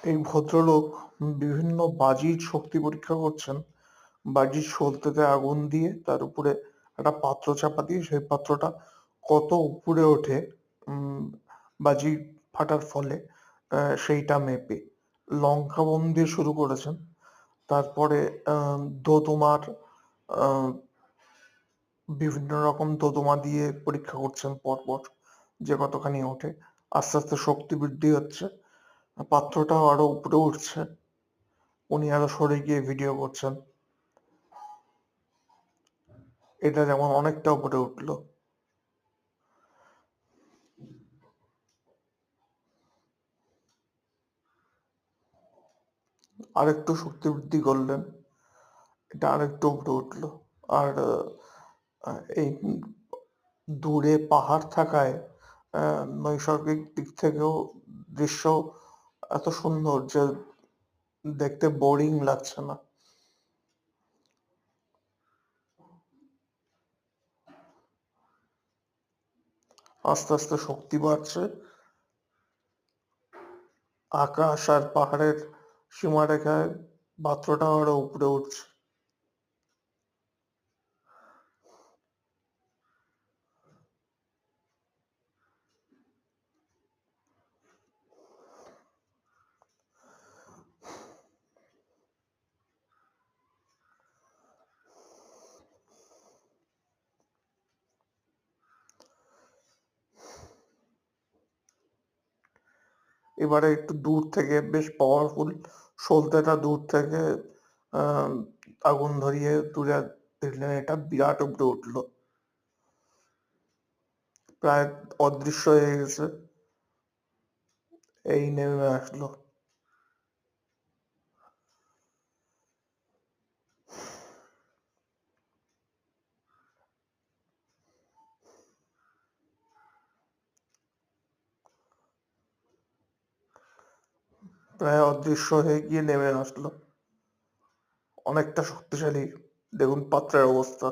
এই ভদ্রলোক বিভিন্ন বাজির শক্তি পরীক্ষা করছেন। বাজির সলতেতে আগুন দিয়ে তার উপরে একটা পাত্র চাপা দিয়ে সেই পাত্রটা কত উপরে ওঠে উম বাজি ফাটার ফলে সেইটা মেপে। লঙ্কা বোম দিয়ে শুরু করেছেন। তারপরে দোদুমার আহ বিভিন্ন রকম দোদুমা দিয়ে পরীক্ষা করছেন পরপর যে কতখানি ওঠে। আস্তে আস্তে শক্তি বৃদ্ধি হচ্ছে, পাত্রটাও আরো উপরে উঠছে, উনি আরো সরে গিয়ে ভিডিও করছেন। এটা যেমন অনেকটা উপরে উঠলো, আরেকটু শক্তি বৃদ্ধি করলেন, এটা আরেকটু উপরে উঠলো। আর এই দূরে পাহাড় থাকায় নৈসর্গিক দিক থেকেও দৃশ্য এত সুন্দর যে দেখতে বোরিং লাগছে না। আস্তে আস্তে শক্তি বাড়ছে, আকাশ আর পাহাড়ের সীমারেখায় পাত্রটা আরো উপরে উঠছে। এবারে একটু দূর থেকে বেশ পাওয়ারফুল সলতেটা দূর থেকে আহ আগুন ধরিয়ে দূরে দেখলেন, এটা বিরাট উপরে উঠলো, প্রায় অদৃশ্য হয়ে গেছে, এই নেমে আসলো। প্রায় অদৃশ্য হয়ে গিয়ে নেমে আসলো, অনেকটা শক্তিশালী। দেখুন পাত্রের অবস্থা।